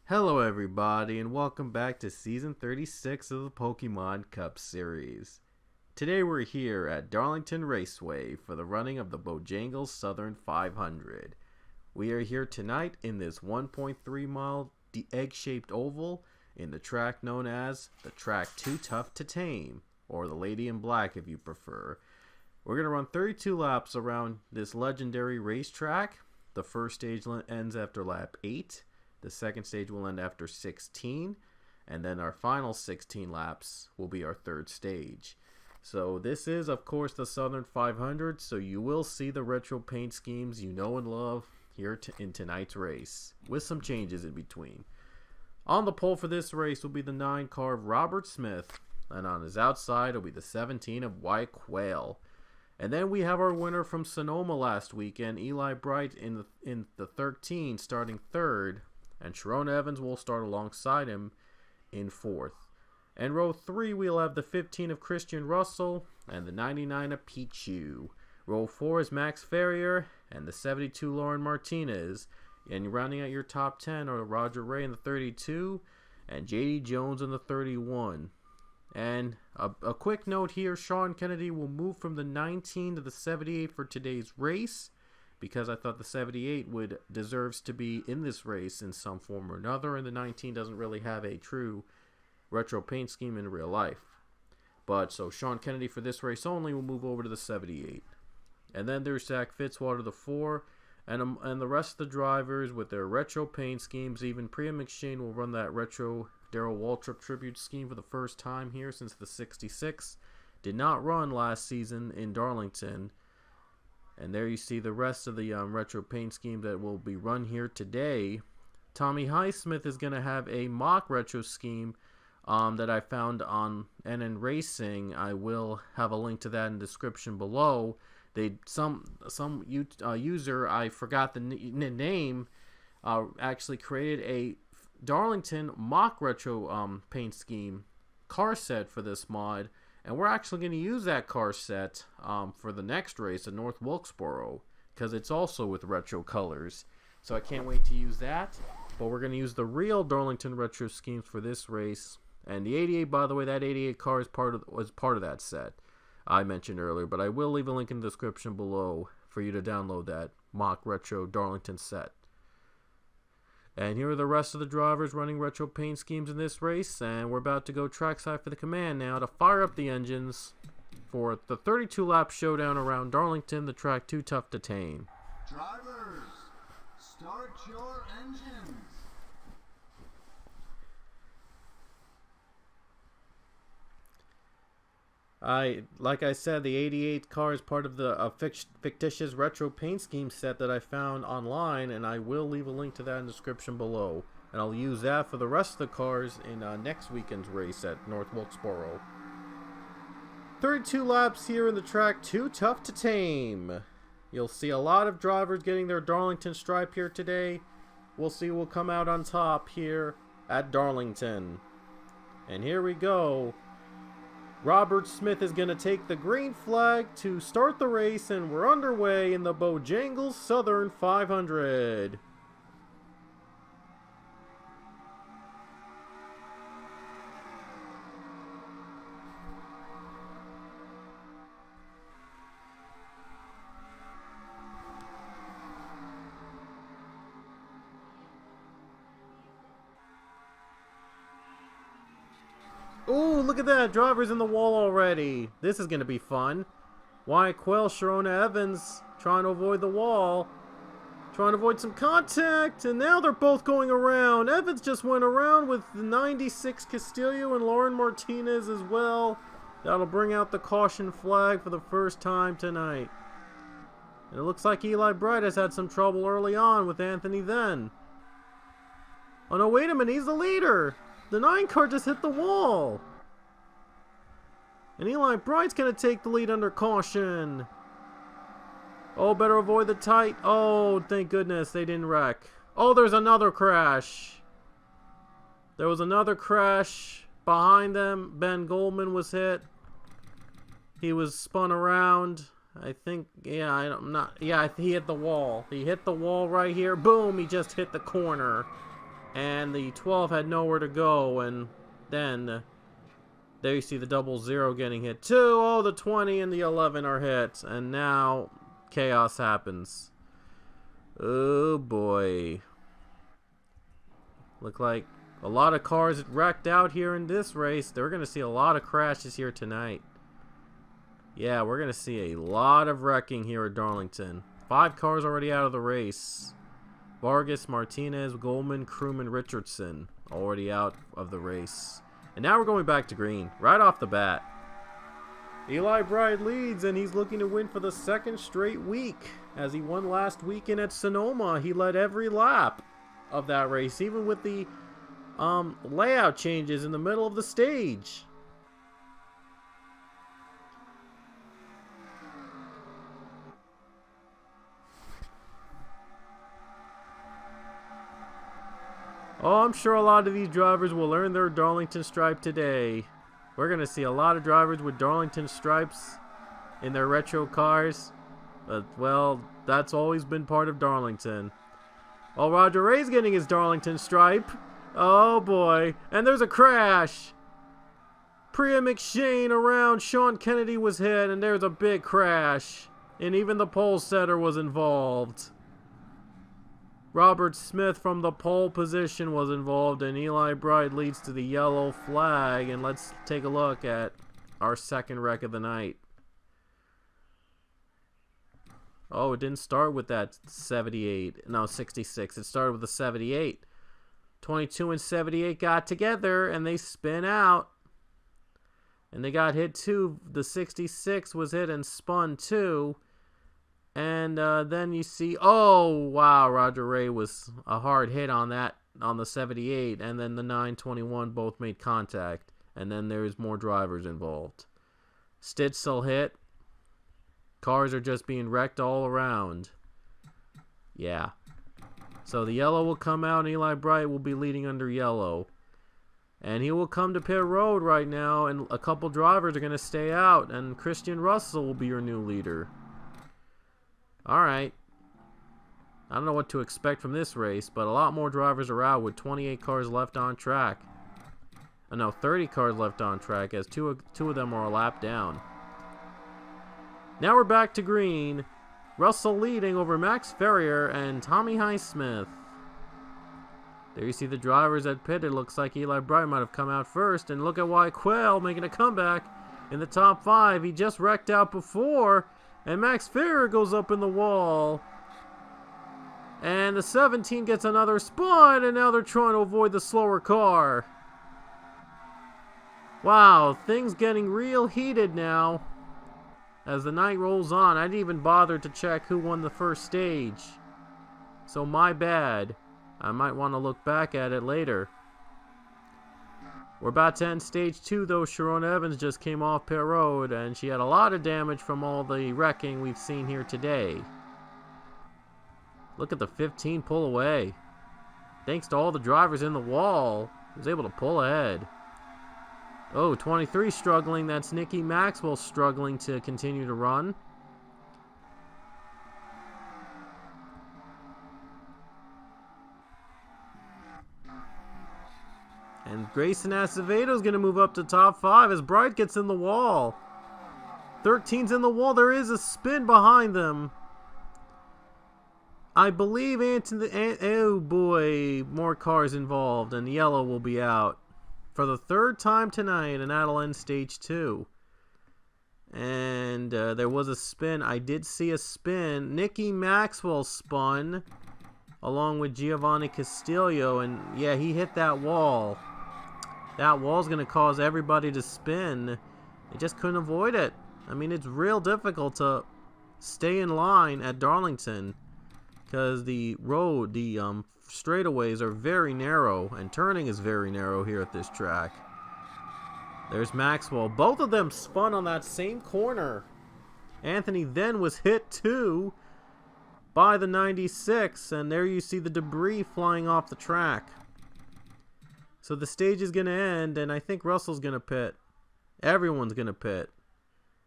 Hello everybody and welcome back to Season 36 of the Pokemon Cup Series. Today we're here at Darlington Raceway for the running of the Bojangles Southern 500. We are here tonight in this 1.3 mile egg-shaped oval in the track known as the Track Too Tough to Tame, or the Lady in Black if you prefer. We're going to run 32 laps around this legendary racetrack. The first stage ends after lap 8. The second stage will end after 16, and then our final 16 laps will be our third stage. So this is, of course, the Southern 500, so you will see the retro paint schemes you know and love here in tonight's race, with some changes in between. On the pole for this race will be the 9 car of Robert Smith, and on his outside will be the 17 of Wyatt Quayle. And then we have our winner from Sonoma last weekend, Eli Bright, in the 13, starting third. And Sharon Evans will start alongside him in 4th. And row 3, we'll have the 15 of Christian Russell and the 99 of Pichu. Row 4 is Max Ferrier and the 72 Lauren Martinez. And rounding out your top 10 are Roger Ray in the 32 and JD Jones in the 31. And a quick note here, Sean Kennedy will move from the 19 to the 78 for today's race, because I thought the 78 deserves to be in this race in some form or another, and the 19 doesn't really have a true retro paint scheme in real life. But so Sean Kennedy for this race only will move over to the 78. And then there's Zach Fitzwater, the 4, and the rest of the drivers with their retro paint schemes. Even Priya McShane will run that retro Darrell Waltrip tribute scheme for the first time here since the 66. Did not run last season in Darlington. And there you see the rest of the retro paint scheme that will be run here today. Tommy Highsmith is going to have a mock retro scheme that I found on NN Racing. I will have a link to that in the description below. Some user, I forgot the name, actually created a Darlington mock retro paint scheme car set for this mod. And we're actually going to use that car set for the next race at North Wilkesboro, because it's also with retro colors. So I can't wait to use that. But we're going to use the real Darlington retro schemes for this race. And the 88, by the way, that 88 car was part of that set I mentioned earlier. But I will leave a link in the description below for you to download that mock retro Darlington set. And here are the rest of the drivers running retro paint schemes in this race. And we're about to go trackside for the command now to fire up the engines for the 32-lap showdown around Darlington, the track Too Tough to Tame. Drivers, start your engines. Like I said, the 88 car is part of the fictitious retro paint scheme set that I found online, and I will leave a link to that in the description below. And I'll use that for the rest of the cars in next weekend's race at North Wilkesboro. 32 laps here in the track Too Tough to Tame. You'll see a lot of drivers getting their Darlington stripe here today. We'll see who will come out on top here at Darlington. And here we go. Robert Smith is going to take the green flag to start the race, and we're underway in the Bojangles Southern 500. Ooh, look at that. Driver's in the wall already. This is going to be fun. Wyatt Quayle, Sharona Evans trying to avoid the wall. Trying to avoid some contact. And now they're both going around. Evans just went around with the 96 Castillo and Lauren Martinez as well. That'll bring out the caution flag for the first time tonight. And it looks like Eli Bright has had some trouble early on with Anthony then. Oh no, wait a minute. He's the leader. The 9 car just hit the wall. And Eli Bright's going to take the lead under caution. Oh, better avoid the tight. Oh, thank goodness they didn't wreck. Oh, there's another crash. There was another crash behind them. Ben Goldman was hit. He was spun around. I think, yeah, I'm not, yeah, he hit the wall. He hit the wall right here. Boom, he just hit the corner. And the 12 had nowhere to go, and then there you see the 00 getting hit too. Oh, the 20 and the 11 are hit, and now chaos happens. Oh boy. Look like a lot of cars wrecked out here in this race. They're going to see a lot of crashes here tonight. Yeah, we're going to see a lot of wrecking here at Darlington. 5 cars already out of the race. Vargas, Martinez, Goldman, Crewman, Richardson already out of the race. And now we're going back to green right off the bat. Eli Bride leads, and he's looking to win for the 2nd straight week. As he won last weekend at Sonoma, he led every lap of that race, even with the layout changes in the middle of the stage. Oh, I'm sure a lot of these drivers will earn their Darlington stripe today. We're going to see a lot of drivers with Darlington stripes in their retro cars. But, well, that's always been part of Darlington. Oh, Roger Ray's getting his Darlington stripe. Oh, boy. And there's a crash. Priya McShane around Sean Kennedy was hit, and there's a big crash. And even the pole setter was involved. Robert Smith from the pole position was involved, and Eli Bride leads to the yellow flag. And let's take a look at our 2nd wreck of the night. Oh, it didn't start with that 78. No, 66. It started with the 78. 22 and 78 got together, and they spin out. And they got hit too. The 66 was hit and spun too. And then you see, oh, wow, Roger Ray was a hard hit on that, on the 78. And then the 921 both made contact. And then there's more drivers involved. Stitzel hit. Cars are just being wrecked all around. Yeah. So the yellow will come out, and Eli Bright will be leading under yellow. And he will come to pit road right now, and a couple drivers are going to stay out, and Christian Russell will be your new leader. Alright. I don't know what to expect from this race, but a lot more drivers are out with 28 cars left on track. No, 30 cars left on track, as two of them are a lap down. Now we're back to green. Russell leading over Max Ferrier and Tommy Highsmith. There you see the drivers at pit. It looks like Eli Bright might have come out first. And look at Wyatt Quayle making a comeback in the top 5. He just wrecked out before. And Max Ferrier goes up in the wall. And the 17 gets another spot. And now they're trying to avoid the slower car. Wow, things getting real heated now. As the night rolls on, I didn't even bother to check who won the first stage. So my bad. I might want to look back at it later. We're about to end stage 2 though. Sharon Evans just came off pit road, and she had a lot of damage from all the wrecking we've seen here today. Look at the 15 pull away. Thanks to all the drivers in the wall, he was able to pull ahead. Oh, 23 struggling. That's Nikki Maxwell struggling to continue to run. And Grayson Acevedo is going to move up to top 5 as Bright gets in the wall. 13's in the wall. There is a spin behind them. I believe Anthony... Oh boy, more cars involved, and yellow will be out. For the 3rd time tonight, and that'll end stage 2. And there was a spin. I did see a spin. Nikki Maxwell spun along with Giovanni Castillo. And yeah, he hit that wall. That wall's going to cause everybody to spin. They just couldn't avoid it. I mean, it's real difficult to stay in line at Darlington. Because the road, the straightaways are very narrow, and turning is very narrow here at this track. There's Maxwell. Both of them spun on that same corner. Anthony then was hit too by the 96, and there you see the debris flying off the track. So the stage is going to end, and I think Russell's going to pit. Everyone's going to pit.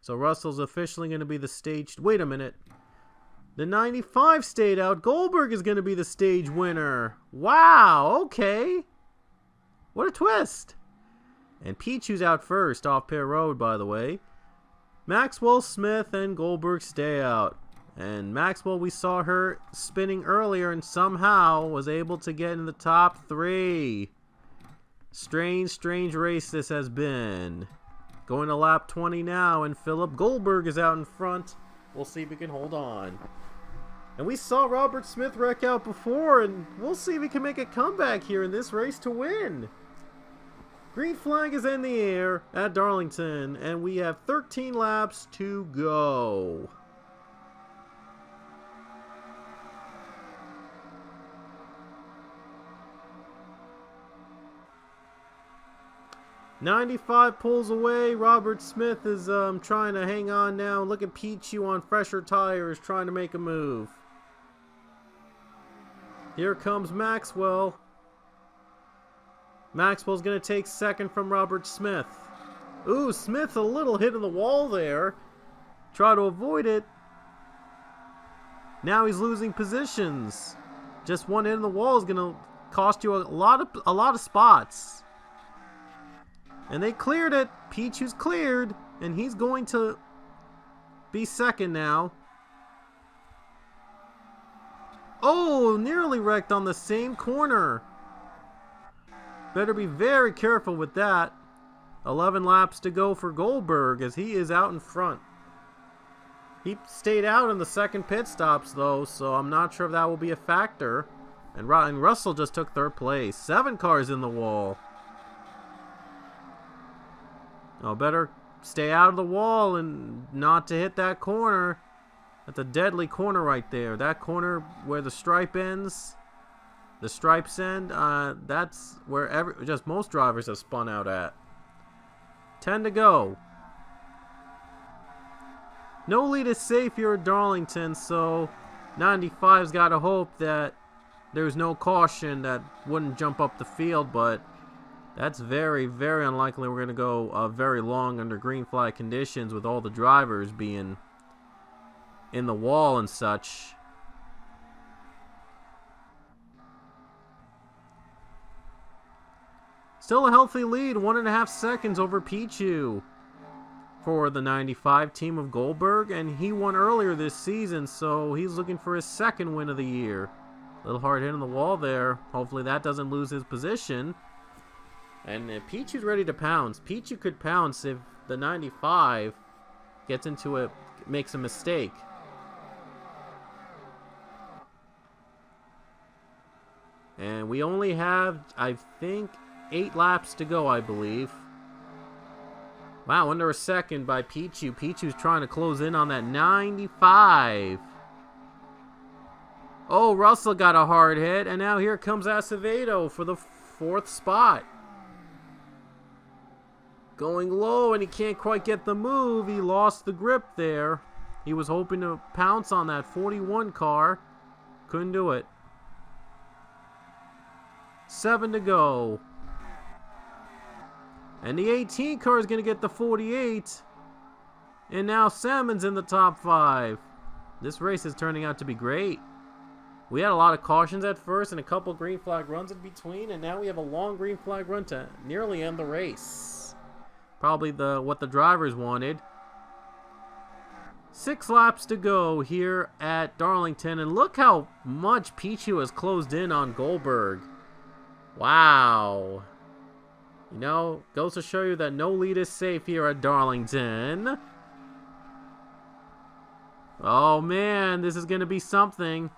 So Russell's officially going to be the stage... Wait a minute. The 95 stayed out. Goldberg is going to be the stage winner. Wow, okay. What a twist. And Pichu's out first off pit road, by the way. Maxwell, Smith, and Goldberg stay out. And Maxwell, we saw her spinning earlier and somehow was able to get in the top 3. Strange race this has been. Going to lap 20 now, and Philip Goldberg is out in front. We'll see if he can hold on. And we saw Robert Smith wreck out before, and we'll see if he can make a comeback here in this race to win. Green flag is in the air at Darlington, and we have 13 laps to go. '95 pulls away. Robert Smith is trying to hang on now. Look at Pichu on fresher tires trying to make a move. Here comes Maxwell. Maxwell's going to take second from Robert Smith. Ooh, Smith a little hit in the wall there. Try to avoid it. Now he's losing positions. Just one hit in the wall is going to cost you a lot of spots. And they cleared it. Pichu's cleared, and he's going to be second now. Oh, nearly wrecked on the same corner. Better be very careful with that. 11 laps to go for Goldberg as he is out in front. He stayed out in the second pit stops though, so I'm not sure if that will be a factor. And Russell just took third place. 7 cars in the wall. Oh, better stay out of the wall and not to hit that corner. That's a deadly corner right there. That corner where the stripe ends. The stripes end, that's where just most drivers have spun out at. 10 to go. No lead is safe here at Darlington, so 95's got to hope that there's no caution that wouldn't jump up the field, but that's very, very unlikely. We're going to go very long under green flag conditions with all the drivers being in the wall and such. Still a healthy lead, 1.5 seconds over Pichu for the 95 team of Goldberg, and he won earlier this season, so he's looking for his second win of the year. Little hard hit on the wall there. Hopefully that doesn't lose his position. And Pichu's ready to pounce. Pichu could pounce if the 95 gets into it, makes a mistake. And we only have, I think, 8 laps to go, I believe. Wow, under a second by Pichu. Pichu's trying to close in on that 95. Oh, Russell got a hard hit, and now here comes Acevedo for the 4th spot. Going low, and he can't quite get the move. He lost the grip there. He was hoping to pounce on that 41 car. Couldn't do it. 7 to go. And the 18 car is going to get the 48. And now Salmon's in the top 5. This race is turning out to be great. We had a lot of cautions at first and a couple green flag runs in between. And now we have a long green flag run to nearly end the race. Probably what the drivers wanted. 6 laps to go here at Darlington. And look how much Pichu has closed in on Goldberg. Wow. You know, goes to show you that no lead is safe here at Darlington. Oh man, this is going to be something.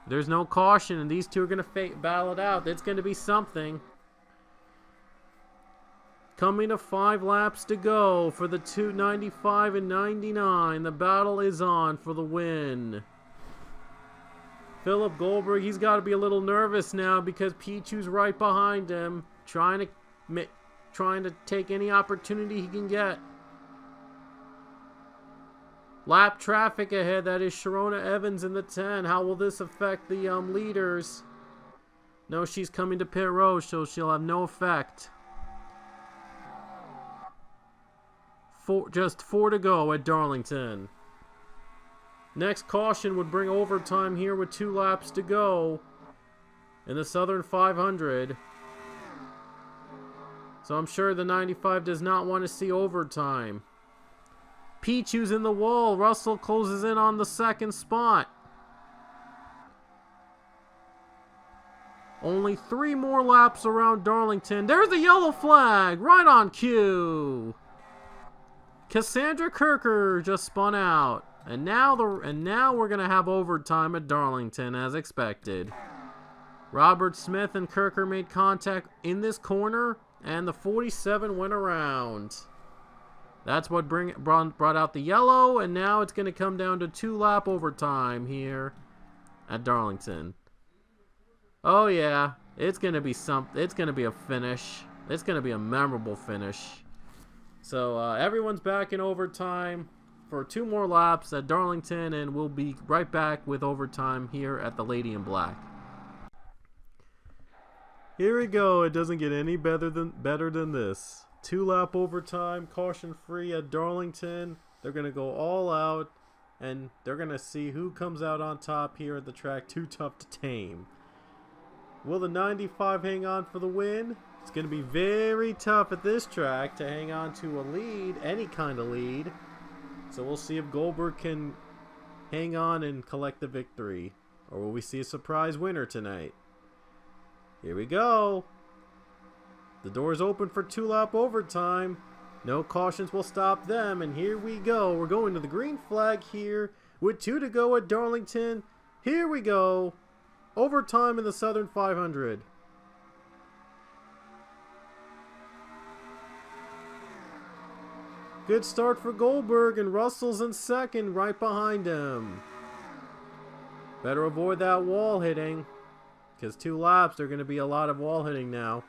There's no caution, and these two are going to battle it out. It's going to be something. Coming to 5 laps to go for the 295 and 99. The battle is on for the win. Philip Goldberg, he's got to be a little nervous now because Pichu's right behind him, trying to take any opportunity he can get. Lap traffic ahead. That is Sharona Evans in the 10. How will this affect the leaders? No, she's coming to pit road, so she'll have no effect. Just 4 to go at Darlington. Next caution would bring overtime here with 2 laps to go in the Southern 500. So I'm sure the 95 does not want to see overtime. Pichu's in the wall. Russell closes in on the 2nd spot. Only 3 more laps around Darlington. There's the yellow flag, right on cue. Cassandra Kirker just spun out, and now we're gonna have overtime at Darlington as expected. Robert Smith and Kirker made contact in this corner, and the 47 went around. That's what brought out the yellow, and now it's gonna come down to 2-lap overtime here at Darlington. Oh yeah, it's gonna be something. It's gonna be a finish. It's gonna be a memorable finish. So everyone's back in overtime for 2 more laps at Darlington, and we'll be right back with overtime here at the Lady in Black. Here we go. It doesn't get any better than this. 2-lap overtime, caution free at Darlington. They're gonna go all out, and they're gonna see who comes out on top here at the track. Too tough to tame. Will the 95 hang on for the win? It's going to be very tough at this track to hang on to a lead, any kind of lead. So we'll see if Goldberg can hang on and collect the victory. Or will we see a surprise winner tonight? Here we go. The door's open for 2-lap overtime. No cautions will stop them. And here we go. We're going to the green flag here with 2 to go at Darlington. Here we go. Overtime in the Southern 500. Good start for Goldberg, and Russell's in 2nd right behind him. Better avoid that wall hitting, because 2 laps, there's going to be a lot of wall hitting now.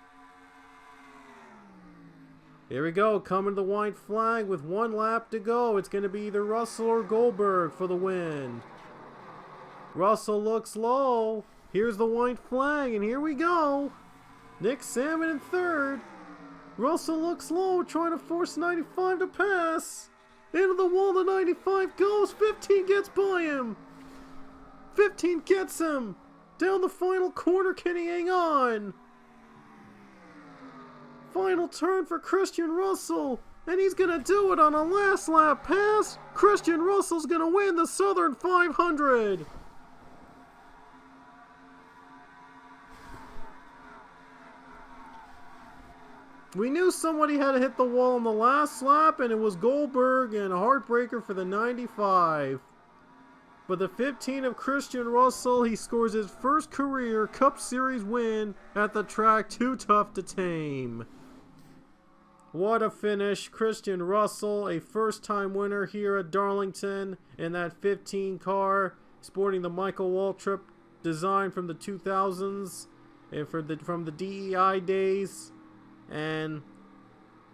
Here we go, coming to the white flag with 1 lap to go. It's going to be either Russell or Goldberg for the win. Russell looks low. Here's the white flag, and here we go. Nick Salmon in 3rd. Russell looks low, trying to force 95 to pass. Into the wall, the 95 goes. 15 gets by him. 15 gets him. Down the final corner, can he hang on? Final turn for Christian Russell, and he's going to do it on a last lap pass. Christian Russell's going to win the Southern 500. We knew somebody had to hit the wall in the last lap, and it was Goldberg, and a heartbreaker for the 95. But the 15 of Christian Russell, he scores his first career Cup Series win at the track. Too tough to tame. What a finish. Christian Russell, a first-time winner here at Darlington in that 15 car, sporting the Michael Waltrip design from the 2000s and from the DEI days. And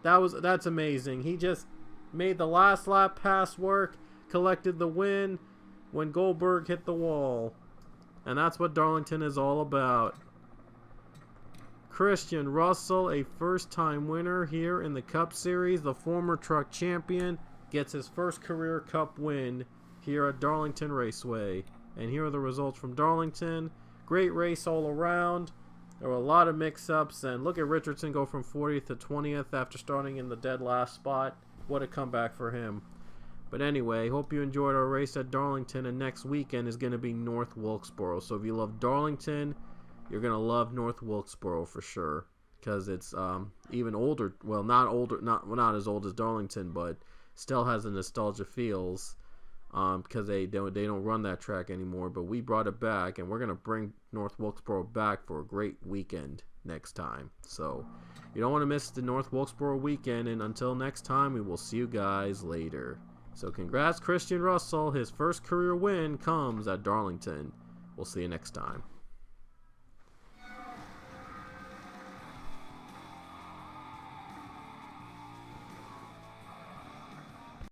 that's amazing. He just made the last lap pass work, collected the win when Goldberg hit the wall. And that's what Darlington is all about. Christian Russell, a first-time winner here in the Cup Series, the former truck champion, gets his first career Cup win here at Darlington Raceway. And here are the results from Darlington. Great race all around. There were a lot of mix-ups, and look at Richardson go from 40th to 20th after starting in the dead last spot. What a comeback for him. But anyway, hope you enjoyed our race at Darlington, and next weekend is going to be North Wilkesboro. So if you love Darlington, you're going to love North Wilkesboro for sure, because it's even older. Well, not as old as Darlington, but still has the nostalgia feels. Because they don't run that track anymore, but we brought it back, and we're gonna bring North Wilkesboro back for a great weekend next time. So you don't want to miss the North Wilkesboro weekend, and until next time, we will see you guys later. So congrats Christian Russell, his first career win comes at Darlington. We'll see you next time.